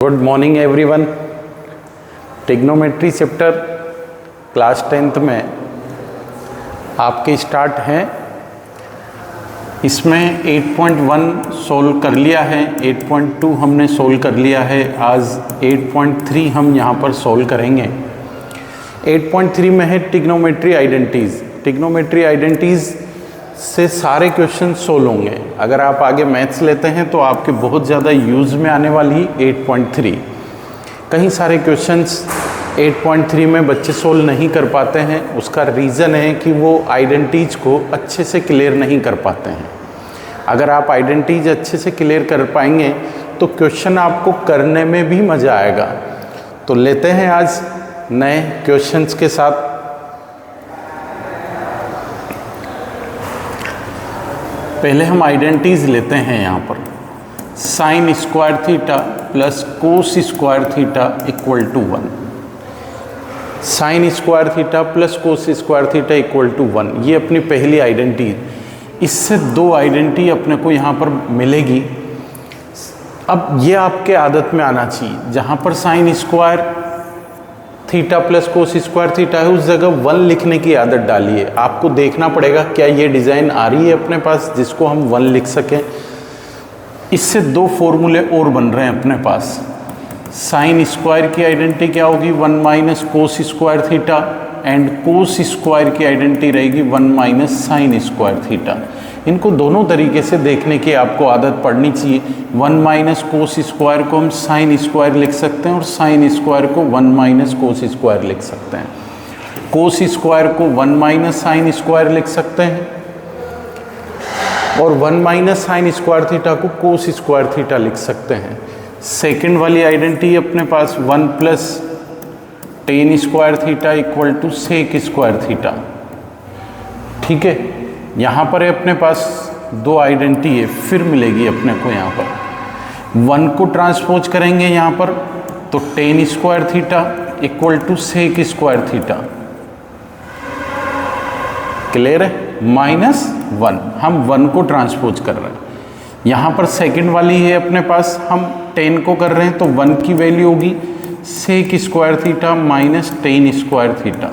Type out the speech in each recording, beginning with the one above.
Good morning everyone. Trigonometry chapter class 10th में आपके start हैं। इसमें 8.1 सोल्व कर लिया है, 8.2 हमने सोल्व कर लिया है। आज 8.3 हम यहाँ पर सोल्व करेंगे। 8.3 में है ट्रिग्नोमेट्री आइडेंटिटीज़। ट्रिग्नोमेट्री आइडेंटिटीज़ से सारे क्वेश्चन सोल्व होंगे। अगर आप आगे मैथ्स लेते हैं तो आपके बहुत ज़्यादा यूज़ में आने वाली 8.3। कई सारे क्वेश्चंस 8.3 में बच्चे सोल्व नहीं कर पाते हैं। उसका रीज़न है कि वो आइडेंटिटीज़ को अच्छे से क्लियर नहीं कर पाते हैं। अगर आप आइडेंटिटीज़ अच्छे से क्लियर कर पाएंगे तो क्वेश्चन आपको करने में भी मज़ा आएगा। तो लेते हैं आज नए क्वेश्चंस के साथ। पहले हम आइडेंटिटीज लेते हैं। यहाँ पर sine square theta plus cos square theta equal to 1। Sine square theta plus cos square theta equal to 1, ये अपनी पहली आइडेंटिटी। इससे दो आइडेंटिटी अपने को यहाँ पर मिलेगी। अब ये आपके आदत में आना चाहिए। जहाँ पर sine square theta plus cos square theta है उस जगह 1 लिखने की आदत डालिए। आपको देखना पड़ेगा क्या ये डिज़ाइन आ रही है अपने पास जिसको हम 1 लिख सकें। इससे दो फॉर्मूले और बन रहे हैं अपने पास। साइन स्क्वायर की आइडेंटिटी क्या होगी 1 minus cos square theta, and cos square की आइडेंटिटी रहेगी 1 माइनस साइन स्क्वायर थीटा। इनको दोनों तरीके से देखने की आपको आदत पड़नी चाहिए। 1 माइनस कोस स्क्वायर को हम साइन स्क्वायर लिख सकते हैं और साइन स्क्वायर को 1 माइनस कोस स्क्वायर लिख सकते हैं। कोस स्क्वायर को 1 माइनस साइन स्क्वायर लिख सकते हैं और 1 माइनस साइन स्क्वायर थीटा को कोस स्क्वायर थीटा लिख सकते हैं। सेकेंड वाली आइडेंटिटी अपने पास 1 plus tan square theta equal to sec square theta. ठीक है, यहाँ पर है अपने पास दो आइडेंटिटी है, फिर मिलेगी अपने को। यहाँ पर 1 को ट्रांसपोज करेंगे यहाँ पर तो tan square theta equal to sec square theta. Clear है? माइनस 1 हम 1 को ट्रांसपोज कर रहे हैं। यहाँ पर सेकंड वाली है अपने पास, हम 10 को कर रहे हैं तो 1 की वैल्यू होगी sec square theta minus tan square theta.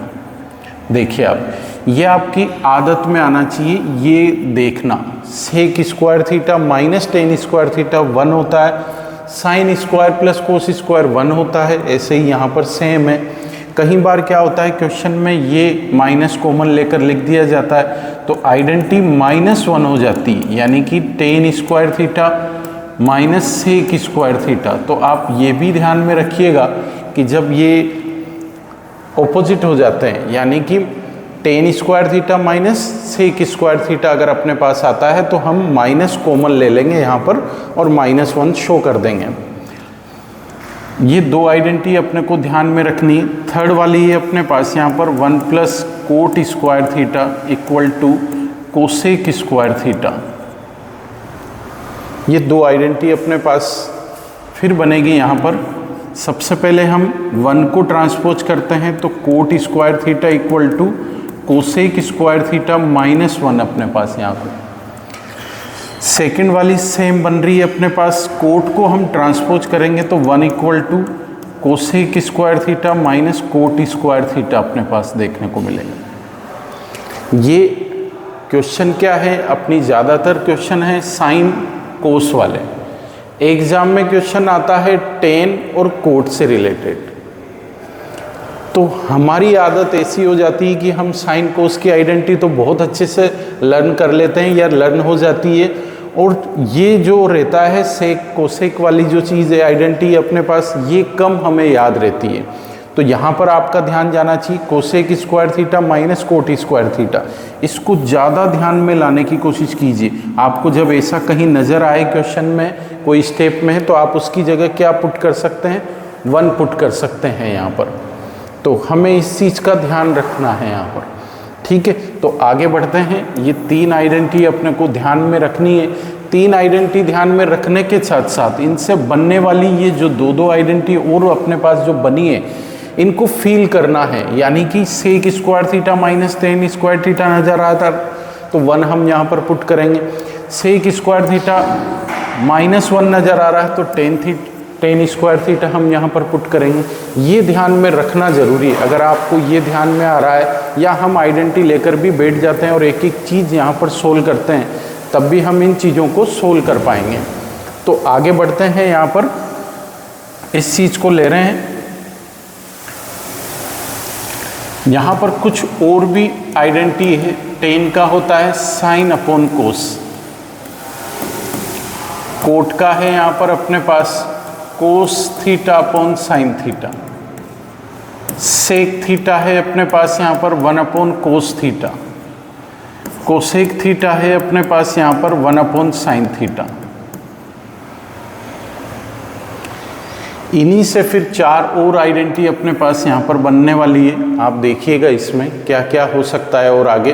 देखिए आप, ये आपकी आदत में आना चाहिए। ये देखना sec square theta minus tan square theta 1 होता है, sine square plus cos square 1 होता है। ऐसे ही यहाँ पर सेम है। कई बार क्या होता है क्वेश्चन में ये माइनस कॉमन लेकर लिख दिया जाता है तो आइडेंटिटी -1 हो जाती है, यानी कि tan square theta minus sec square theta. तो आप ये भी ध्यान में रखिएगा कि जब ये ऑपोजिट हो जाते हैं, यानी कि tan square theta minus sec square theta अगर अपने पास आता है तो हम माइनस कॉमन ले लेंगे यहाँ पर और -1 शो कर देंगे। ये दो आइडेंटिटी अपने को ध्यान में रखनी। थर्ड वाली है अपने पास यहाँ पर 1 plus cot square theta equal to cosec square theta. ये दो आइडेंटिटी अपने पास फिर बनेगी यहाँ पर। सबसे पहले हम 1 को ट्रांसपोज करते हैं तो cot square theta equal to cosec square theta -1 अपने पास यहाँ पर। सेकेंड वाली सेम बन रही है अपने पास। कोट को हम ट्रांसपोज करेंगे तो 1 equal to cosec square theta minus cot square theta अपने पास देखने को मिलेगा। ये क्वेश्चन क्या है, अपनी ज़्यादातर क्वेश्चन है साइन कोस वाले। एग्जाम में क्वेश्चन आता है टेन और कोट से रिलेटेड। तो हमारी आदत ऐसी हो जाती है कि हम साइन कोस की आइडेंटिटी तो बहुत अच्छे से लर्न कर लेते हैं या लर्न हो जाती है, और ये जो रहता है सेक कोसेक वाली जो चीज़ है आइडेंटिटी अपने पास, ये कम हमें याद रहती है। तो यहाँ पर आपका ध्यान जाना चाहिए cosec square theta minus cot square theta. इसको ज़्यादा ध्यान में लाने की कोशिश कीजिए। आपको जब ऐसा कहीं नज़र आए क्वेश्चन में कोई स्टेप में है तो आप उसकी जगह क्या पुट कर सकते हैं, 1 पुट कर सकते हैं यहाँ पर। तो हमें इस चीज़ का ध्यान रखना है यहाँ पर। ठीक है, तो आगे बढ़ते हैं। ये 3 आइडेंटिटी अपने को ध्यान में रखनी है। 3 आइडेंटिटी ध्यान में रखने के साथ साथ इनसे बनने वाली ये जो दो आइडेंटिटी और अपने पास जो बनी है इनको फील करना है। यानी कि sec square theta minus tan square theta नज़र आता तो 1 हम यहाँ पर पुट करेंगे। सेक स्क्वायर थीटा -1 नज़र आ रहा है तो टेन स्क्वायर थीटा हम यहाँ पर पुट करेंगे। ये ध्यान में रखना ज़रूरी है। अगर आपको ये ध्यान में आ रहा है या हम आइडेंटिटी लेकर भी बैठ जाते हैं और एक एक चीज़ यहाँ पर सोल्व करते हैं, तब भी हम इन चीज़ों को सोल्व कर पाएंगे। तो आगे बढ़ते हैं, यहाँ पर इस चीज़ को ले रहे हैं। यहाँ पर कुछ और भी आइडेंटिटी है। टेन का होता है साइन अपॉन कोस, कोट का है यहाँ पर अपने पास cos theta upon sine theta, sec theta है अपने पास यहाँ पर 1 upon cos theta, cosec theta है अपने पास यहाँ पर 1 अपॉन साइन थीटा। इन्हीं से फिर 4 और आइडेंटिटी अपने पास यहाँ पर बनने वाली है। आप देखिएगा इसमें क्या क्या हो सकता है। और आगे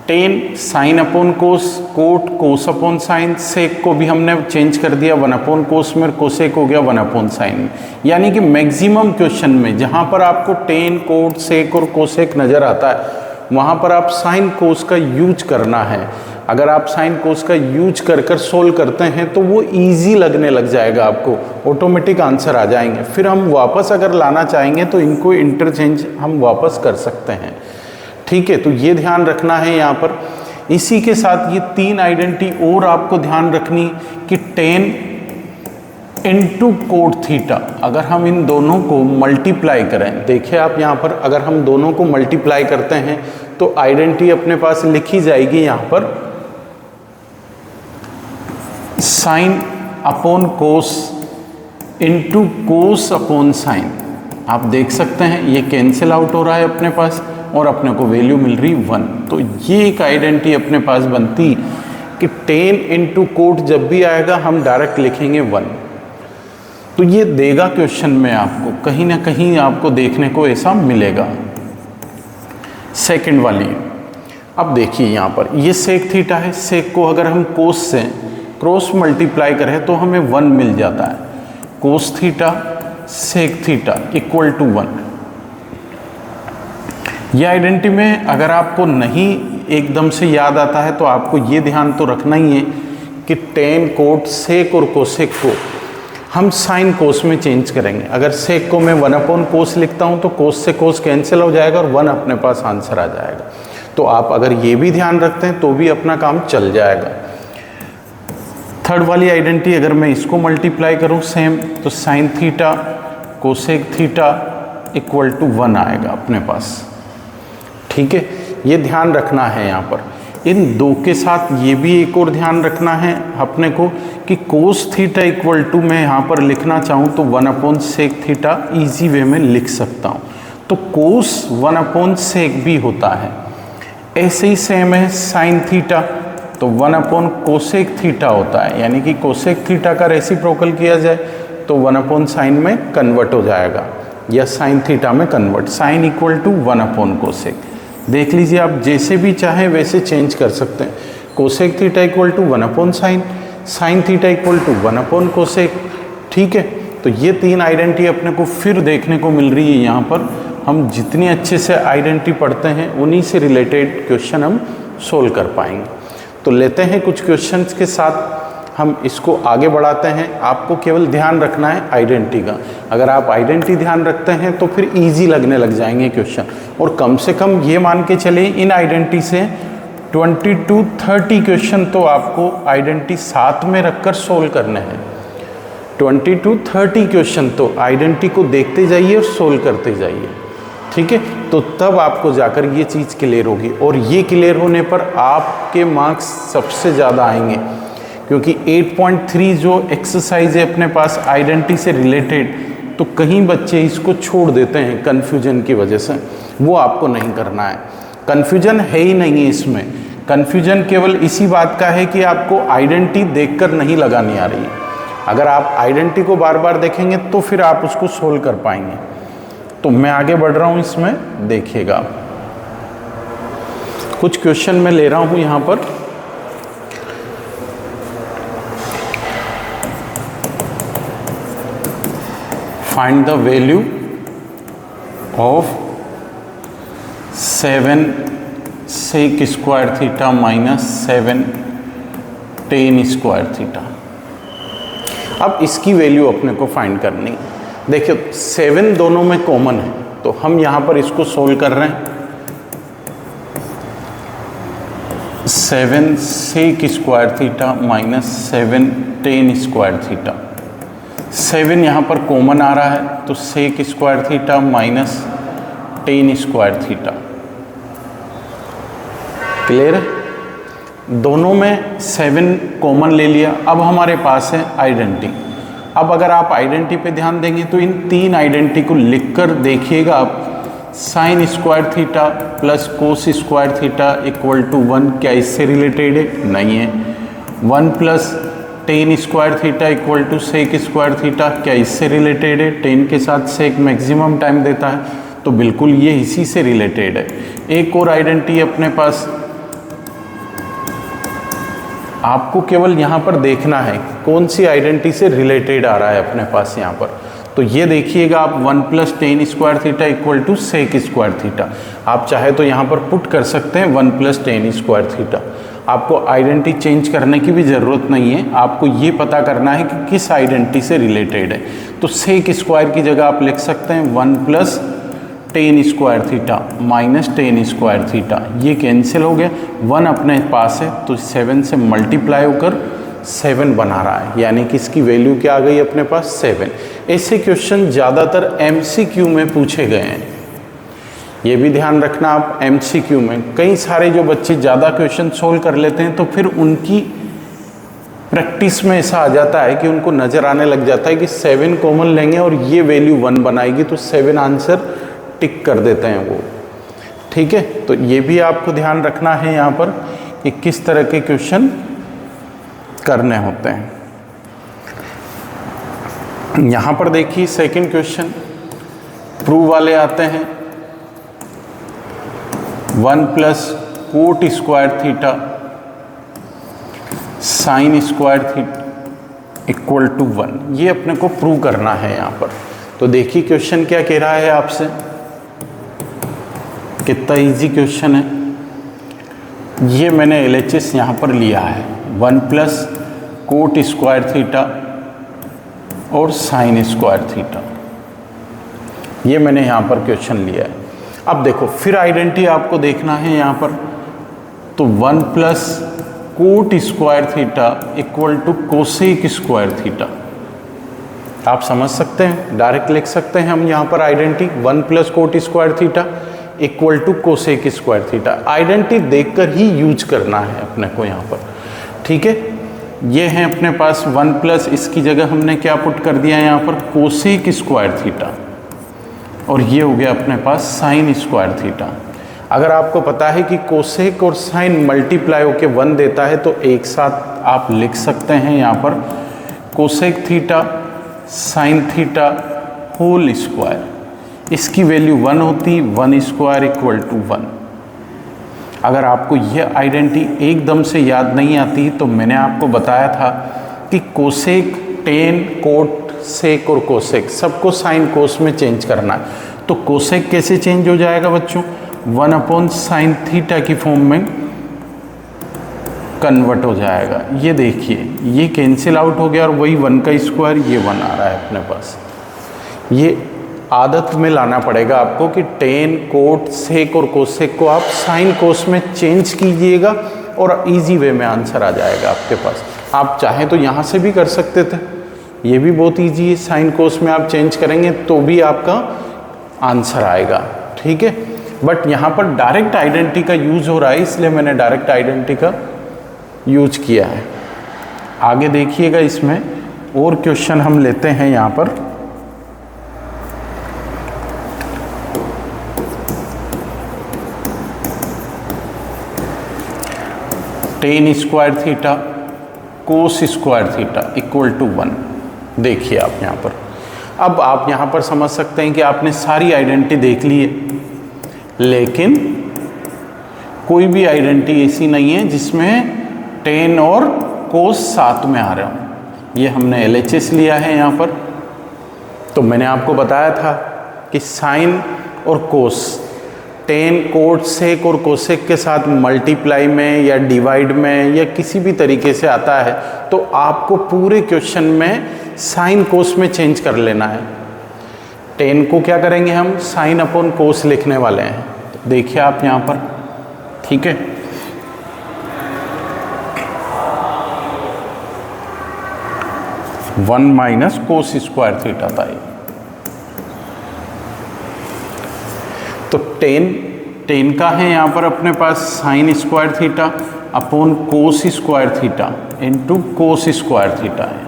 tan sine upon cos, cot cos upon sine, sec को भी हमने चेंज कर दिया 1 अपॉन कोस में, कोसेक हो गया 1 अपॉन साइन में। यानी कि मैक्सिमम क्वेश्चन में जहाँ पर आपको टेन, कोट, सेक और कोसेक नज़र आता है, वहाँ पर आप साइन कोस का यूज करना है। अगर आप साइन कोस का यूज कर कर सोल्व करते हैं तो वो इजी लगने लग जाएगा, आपको ऑटोमेटिक आंसर आ जाएंगे। फिर हम वापस अगर लाना चाहेंगे तो इनको इंटरचेंज हम वापस कर सकते हैं। ठीक है, तो ये ध्यान रखना है यहाँ पर। इसी के साथ ये 3 आइडेंटिटी और आपको ध्यान रखनी कि टेन इंटू कोट थीटा, अगर हम इन दोनों को मल्टीप्लाई करें, देखिए आप यहाँ पर अगर हम दोनों को मल्टीप्लाई करते हैं तो आइडेंटिटी अपने पास लिखी जाएगी यहाँ पर साइन अपॉन कोस इंटू कोस अपॉन साइन। आप देख सकते हैं ये कैंसिल आउट हो रहा है अपने पास और अपने को वैल्यू मिल रही 1। तो ये एक आइडेंटिटी अपने पास बनती कि टेन इंटू कोट जब भी आएगा हम डायरेक्ट लिखेंगे 1। तो ये देगा क्वेश्चन में आपको कहीं ना कहीं आपको देखने को ऐसा मिलेगा। सेकंड वाली, अब देखिए यहाँ पर ये सेक थीटा है, सेक को अगर हम कोस से क्रॉस मल्टीप्लाई करें तो हमें 1 मिल जाता है। Cos theta sec theta equal to 1। ये आइडेंटिटी में अगर आपको नहीं एकदम से याद आता है तो आपको ये ध्यान तो रखना ही है कि टेन, कोट, सेक और कोसेक को हम साइन कोस में चेंज करेंगे। अगर सेक को मैं 1 अपॉन कोस लिखता हूँ तो कोस से कोस कैंसिल हो जाएगा और 1 अपने पास आंसर आ जाएगा। तो आप अगर ये भी ध्यान रखते हैं तो भी अपना काम चल जाएगा। थर्ड वाली आइडेंटिटी अगर मैं इसको मल्टीप्लाई करूँ सेम, तो sine theta cosec theta equal to 1 आएगा अपने पास। ठीक है, ये ध्यान रखना है यहाँ पर। इन दो के साथ ये भी एक और ध्यान रखना है अपने को कि कोस थीटा इक्वल टू मैं यहाँ पर लिखना चाहूँ तो 1 upon sec theta easy way में लिख सकता हूँ। तो कोस 1 अपॉन सेक भी होता है। ऐसे ही सेम है साइन थीटा, तो 1 अपॉन कोसेक थीटा होता है। यानी कि कोसेक थीटा का रेसिप्रोकल किया जाए तो 1 अपॉन साइन में कन्वर्ट हो जाएगा या साइन थीटा में convert. Sine equal to 1 upon cosec. देख लीजिए आप जैसे भी चाहें वैसे चेंज कर सकते हैं। Cosec theta equal to 1 upon sine, sine theta equal to 1 upon cosec. ठीक है, तो ये 3 आइडेंटिटी अपने को फिर देखने को मिल रही है यहाँ पर। हम जितनी अच्छे से आइडेंटिटी पढ़ते हैं उन्हीं से रिलेटेड क्वेश्चन हम सोल्व कर पाएंगे। तो लेते हैं कुछ क्वेश्चंस के साथ हम इसको आगे बढ़ाते हैं। आपको केवल ध्यान रखना है आइडेंटिटी का। अगर आप आइडेंटिटी ध्यान रखते हैं तो फिर इजी लगने लग जाएंगे क्वेश्चन। और कम से कम ये मान के चले इन आइडेंटिटी से 20 to 30 क्वेश्चन तो आपको आइडेंटिटी साथ में रखकर सोल्व करने हैं। 20 to 30 क्वेश्चन तो आइडेंटिटी को देखते जाइए और सोल्व करते जाइए। ठीक है, तो तब आपको जाकर ये चीज़ क्लियर होगी। और ये क्लियर होने पर आपके मार्क्स सबसे ज़्यादा आएंगे, क्योंकि 8.3 जो एक्सरसाइज है अपने पास आइडेंटिटी से रिलेटेड, तो कहीं बच्चे इसको छोड़ देते हैं कन्फ्यूजन की वजह से। वो आपको नहीं करना है। कन्फ्यूजन है ही नहीं है इसमें। कन्फ्यूजन केवल इसी बात का है कि आपको आइडेंटिटी देखकर नहीं लगानी आ रही है। अगर आप आइडेंटिटी को बार बार देखेंगे तो फिर आप उसको सोल्व कर पाएंगे। तो मैं आगे बढ़ रहा हूँ इसमें, देखिएगा कुछ क्वेश्चन मैं ले रहा हूँ यहाँ पर। Find the value of 7 sec square theta minus 7 tan square theta. अब इसकी वैल्यू अपने को फाइंड करनी। देखिए 7 दोनों में कॉमन है, तो हम यहाँ पर इसको सोल्व कर रहे हैं। 7 sec square theta minus 7 tan square theta. 7 यहाँ पर कॉमन आ रहा है, तो sec square theta minus tan square theta. Clear है? दोनों में 7 कॉमन ले लिया। अब हमारे पास है आइडेंटिटी। अब अगर आप आइडेंटिटी पे ध्यान देंगे तो इन 3 आइडेंटिटी को लिखकर देखिएगा आप, sine square theta plus cos square theta equal to 1, क्या इससे रिलेटेड है? नहीं है। 1 plus tan square theta equal to sec square theta, क्या इससे रिलेटेड है? 10 के साथ सेक मैक्सिमम टाइम देता है, तो बिल्कुल ये इसी से रिलेटेड है। एक और आइडेंटिटी अपने पास, आपको केवल यहाँ पर देखना है कौन सी आइडेंटिटी से रिलेटेड आ रहा है अपने पास यहाँ पर। तो ये देखिएगा आप, 1 plus tan square theta equal to sec square theta. आप चाहे तो यहाँ पर पुट कर सकते हैं 1 प्लस टेन स्क्वायर थीटा। आपको आइडेंटिटी चेंज करने की भी ज़रूरत नहीं है, आपको ये पता करना है कि किस आइडेंटिटी से रिलेटेड है। तो सेक स्क्वायर की जगह आप लिख सकते हैं 1 plus tan square theta minus tan square theta. ये कैंसिल हो गया, 1 अपने पास है तो 7 से मल्टीप्लाई होकर 7 बना रहा है, यानी कि इसकी वैल्यू क्या आ गई अपने पास? 7। ऐसे क्वेश्चन ज़्यादातर MCQ में पूछे गए हैं, ये भी ध्यान रखना आप। MCQ में कई सारे जो बच्चे ज़्यादा क्वेश्चन सोल्व कर लेते हैं, तो फिर उनकी प्रैक्टिस में ऐसा आ जाता है कि उनको नज़र आने लग जाता है कि 7 कॉमन लेंगे और ये वैल्यू 1 बनाएगी, तो 7 आंसर टिक कर देते हैं वो। ठीक है, तो ये भी आपको ध्यान रखना है यहाँ पर कि किस तरह के क्वेश्चन करने होते हैं। यहाँ पर देखिए सेकंड क्वेश्चन प्रूव वाले आते हैं। 1 plus cot square theta sine square theta equal to 1, ये अपने को प्रूव करना है यहाँ पर। तो देखिए क्वेश्चन क्या कह रहा है आपसे, कितना इजी क्वेश्चन है। ये मैंने LHS यहाँ पर लिया है, 1 प्लस कोट स्क्वायर थीटा और साइन स्क्वायर थीटा, ये मैंने यहाँ पर क्वेश्चन लिया है। अब देखो फिर आइडेंटिटी आपको देखना है यहाँ पर, तो 1 plus cot square theta equal to cosec square theta. आप समझ सकते हैं, डायरेक्ट लिख सकते हैं हम यहाँ पर identity, 1 plus cot square theta equal to cosec square theta. Identity देखकर ही यूज करना है अपने को यहाँ पर। ठीक है, ये है अपने पास 1 प्लस, इसकी जगह हमने क्या पुट कर दिया यहाँ पर? कोसेक स्क्वायर थीटा, और ये हो गया अपने पास साइन स्क्वायर थीटा। अगर आपको पता है कि कोसेक और साइन मल्टीप्लाई होकर 1 देता है, तो एक साथ आप लिख सकते हैं यहाँ पर cosec theta sine theta whole square. इसकी वैल्यू 1 होती, 1 स्क्वायर इक्वल टू 1। अगर आपको यह आइडेंटिटी एकदम से याद नहीं आती, तो मैंने आपको बताया था कि कोसेक, टेन, कोट, सेक और कोसेक सबको साइन कोस में चेंज करना है। तो कोसेक कैसे चेंज हो जाएगा बच्चों? 1 अपॉन साइन थीटा की फॉर्म में कन्वर्ट हो जाएगा। ये देखिए ये कैंसिल आउट हो गया और वही 1 का स्क्वायर, ये 1 आ रहा है अपने पास। ये आदत में लाना पड़ेगा आपको कि टेन, कोट, सेक और कोसेक को आप साइन कोस में चेंज कीजिएगा और इजी वे में आंसर आ जाएगा आपके पास। आप चाहें तो यहाँ से भी कर सकते थे, ये भी बहुत इजी है। साइन कोस में आप चेंज करेंगे तो भी आपका आंसर आएगा। ठीक है, बट यहाँ पर डायरेक्ट आइडेंटिटी का यूज हो रहा है, इसलिए मैंने डायरेक्ट आइडेंटिटी का यूज किया है। आगे देखिएगा, इसमें और क्वेश्चन हम लेते हैं यहाँ पर। Tan square theta cos square theta equal to 1। देखिए आप यहाँ पर, अब आप यहाँ पर समझ सकते हैं कि आपने सारी आइडेंटिटी देख ली है, लेकिन कोई भी आइडेंटिटी ऐसी नहीं है जिसमें टेन और कोस साथ में आ रहे हों। ये हमने LHS लिया है यहाँ पर। तो मैंने आपको बताया था कि साइन और कोस टेन कोट सेक और कोसेक के साथ मल्टीप्लाई में या डिवाइड में या किसी भी तरीके से आता है तो आपको पूरे क्वेश्चन में साइन कोस में चेंज कर लेना है। टेन को क्या करेंगे हम, साइन अपॉन कोस लिखने वाले हैं। तो देखिए आप यहाँ पर, ठीक है। One minus cos square theta था ये। तो टेन का है यहाँ पर अपने पास sine square theta upon cos square theta into cos square theta है,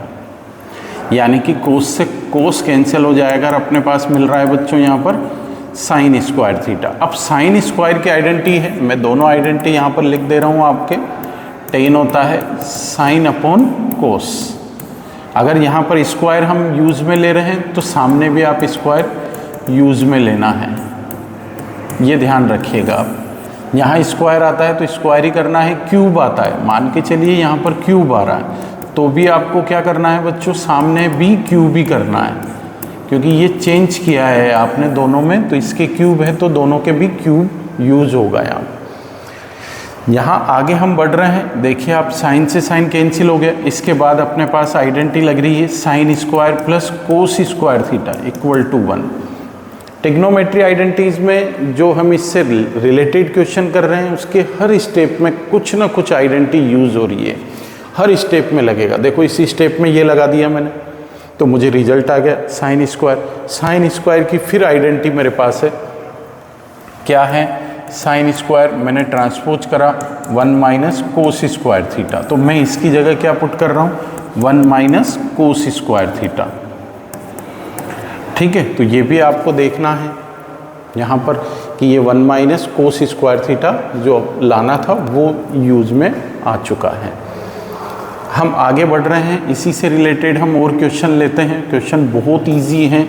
यानी कि कोस से कोस कैंसिल हो जाएगा और अपने पास मिल रहा है बच्चों यहाँ पर साइन स्क्वायर थीटा। अब साइन स्क्वायर की आइडेंटिटी है, मैं दोनों आइडेंटिटी यहाँ पर लिख दे रहा हूँ आपके। टेन होता है साइन अपॉन कोस। अगर यहाँ पर स्क्वायर हम यूज़ में ले रहे हैं तो सामने भी आप स्क्वायर यूज़ में लेना है, ये ध्यान रखिएगा आप। यहाँ स्क्वायर आता है तो स्क्वायर ही करना है, क्यूब आता है मान के चलिए यहाँ पर क्यूब आ रहा है तो भी आपको क्या करना है बच्चों, सामने भी क्यूब ही करना है, क्योंकि ये चेंज किया है आपने दोनों में, तो इसके क्यूब है तो दोनों के भी क्यूब यूज होगा यहाँ आगे हम बढ़ रहे हैं। देखिए आप, साइन से साइन कैंसिल हो गया। इसके बाद अपने पास आइडेंटिटी लग रही है sine square plus cos square theta equal to 1। Trigonometry identities में जो हम इससे रिलेटेड क्वेश्चन कर रहे हैं उसके हर स्टेप में कुछ ना कुछ आइडेंटिटी यूज हो रही है, हर स्टेप में लगेगा। देखो इसी स्टेप में ये लगा दिया मैंने तो मुझे रिजल्ट आ गया साइन स्क्वायर। साइन स्क्वायर की फिर आइडेंटिटी मेरे पास है, क्या है, साइन स्क्वायर मैंने ट्रांसपोज करा 1 माइनस कोस स्क्वायर थीटा, तो मैं इसकी जगह क्या पुट कर रहा हूँ 1 माइनस कोस स्क्वायर थीटा। ठीक है, तो ये भी आपको देखना है यहाँ पर कि ये 1 माइनस कोस स्क्वायर थीटा जो लाना था वो यूज में आ चुका है। हम आगे बढ़ रहे हैं, इसी से रिलेटेड हम और क्वेश्चन लेते हैं। क्वेश्चन बहुत इजी हैं,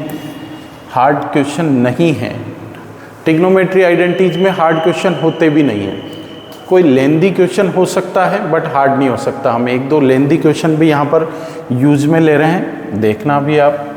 हार्ड क्वेश्चन नहीं है। टिग्नोमेट्री आइडेंटिटीज में हार्ड क्वेश्चन होते भी नहीं है। कोई लेंदी क्वेश्चन हो सकता है बट हार्ड नहीं हो सकता। हम एक दो लेंदी क्वेश्चन भी यहाँ पर यूज में ले रहे हैं, देखना भी आप।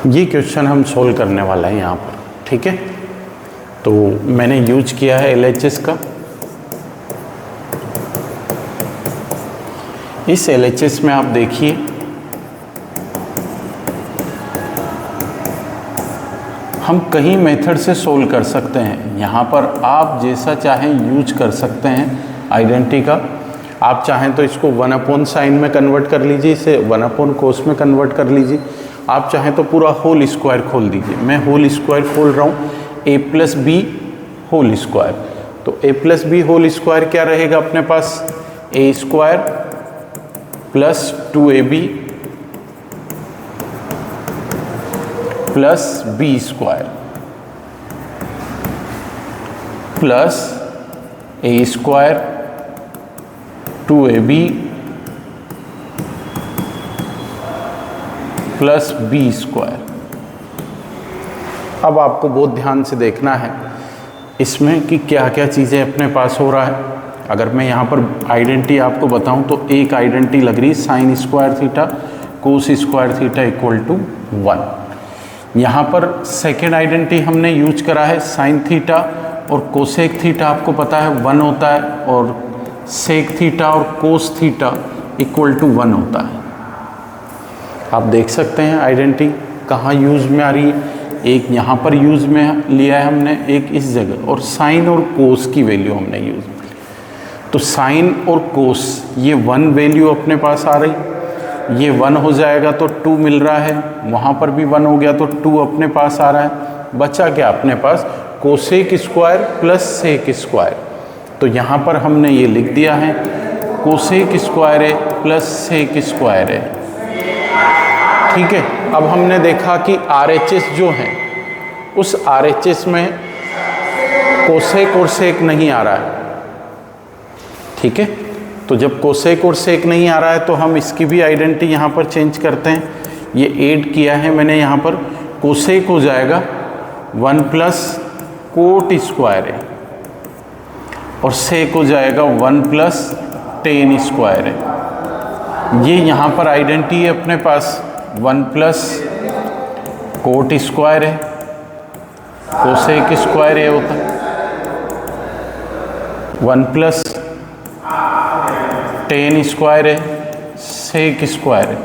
ये क्वेश्चन हम सोल्व करने वाला है यहाँ पर, ठीक है। तो मैंने यूज किया है LHS का। इस LHS में आप देखिए हम कई मेथड से सोल्व कर सकते हैं। यहाँ पर आप जैसा चाहें यूज कर सकते हैं आइडेंटिटी का। आप चाहें तो इसको 1 अपॉन साइन में कन्वर्ट कर लीजिए, इसे 1 अपॉन कोस में कन्वर्ट कर लीजिए। आप चाहें तो पूरा होल स्क्वायर खोल दीजिए। मैं होल स्क्वायर खोल रहा हूँ, a plus b whole square. तो a plus b whole square क्या रहेगा अपने पास, a square plus 2ab plus b square plus a square 2ab plus b square. अब आपको बहुत ध्यान से देखना है इसमें कि क्या क्या चीज़ें अपने पास हो रहा है। अगर मैं यहाँ पर आइडेंटिटी आपको बताऊँ तो एक आइडेंटिटी लग रही है sine square theta cos square theta equal to 1। यहाँ पर सेकेंड आइडेंटिटी हमने यूज करा है साइन थीटा और कोसेक थीटा, आपको पता है 1 होता है, और सेक थीटा और कोस थीटा इक्वल टू 1 होता है। आप देख सकते हैं आइडेंटिटी कहाँ यूज़ में आ रही है। एक यहाँ पर यूज़ में लिया है हमने, एक इस जगह, और साइन और कोस की वैल्यू हमने यूज़ में। तो साइन और कोस ये 1 वैल्यू अपने पास आ रही, ये 1 हो जाएगा तो 2 मिल रहा है, वहाँ पर भी 1 हो गया तो 2 अपने पास आ रहा है। बचा क्या अपने पास, cosec square plus sec square. तो यहाँ पर हमने ये लिख दिया है cosec square A plus sec square A. ठीक है, अब हमने देखा कि RHS जो है उस RHS में कोसेक और सेक नहीं आ रहा है। ठीक है, तो जब कोसेक और सेक नहीं आ रहा है तो हम इसकी भी आइडेंटिटी यहाँ पर चेंज करते हैं। ये ऐड किया है मैंने यहाँ पर, कोसेक हो जाएगा 1 प्लस कोट स्क्वायर है और सेक हो जाएगा 1 प्लस टेन स्क्वायर है। ये यहाँ पर आइडेंटिटी है अपने पास 1 प्लस कोट स्क्वायर है, कोसेक स्क्वायर है होता है 1 प्लस टेन स्क्वायर है, सेक स्क्वायर है।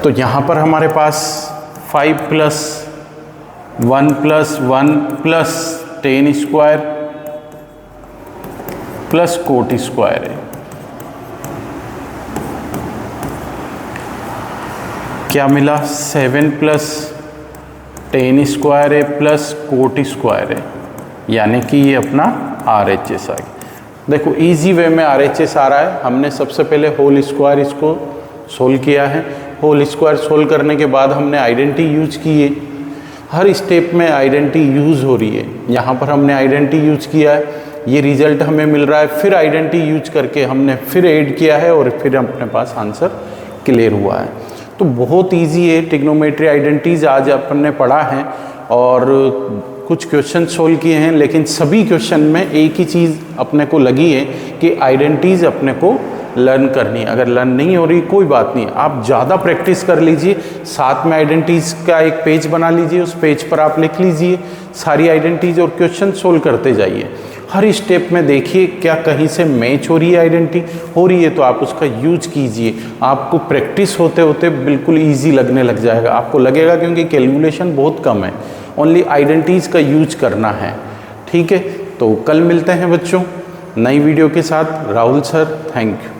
तो यहाँ पर हमारे पास 5 plus 1 plus 1 plus tan square plus cot square है। क्या मिला? 7 प्लस टेन स्क्वायर है प्लस कोट स्क्वायर है, यानी कि ये अपना RHS आ गया। देखो इजी वे में RHS आ रहा है। हमने सबसे पहले होल स्क्वायर इसको सोल्व किया है। होल स्क्वायर सोल्व करने के बाद हमने आइडेंटिटी यूज की है। हर स्टेप में आइडेंटिटी यूज़ हो रही है। यहाँ पर हमने आइडेंटिटी यूज किया है, ये रिजल्ट हमें मिल रहा है, फिर आइडेंटिटी यूज करके हमने फिर ऐड किया है और फिर अपने पास आंसर क्लियर हुआ है। तो बहुत इजी है। ट्रिग्नोमेट्री आइडेंटिटीज़ आज अपन ने पढ़ा है और कुछ क्वेश्चन सोल्व किए हैं, लेकिन सभी क्वेश्चन में एक ही चीज़ अपने को लगी है कि आइडेंटिटीज़ अपने को लर्न करनी है। अगर लर्न नहीं हो रही कोई बात नहीं, आप ज़्यादा प्रैक्टिस कर लीजिए, साथ में आइडेंटिटीज़ का एक पेज बना लीजिए, उस पेज पर आप लिख लीजिए सारी आइडेंटिटीज़ और क्वेश्चन सोल्व करते जाइए। हर स्टेप में देखिए क्या कहीं से मैच हो रही है, आइडेंटिटी हो रही है तो आप उसका यूज कीजिए। आपको प्रैक्टिस होते होते बिल्कुल ईजी लगने लग जाएगा, आपको लगेगा क्योंकि कैलकुलेशन बहुत कम है, ओनली आइडेंटिटीज़ का यूज करना है। ठीक है, तो कल मिलते हैं बच्चों नई वीडियो के साथ। Rahul sir, thank you.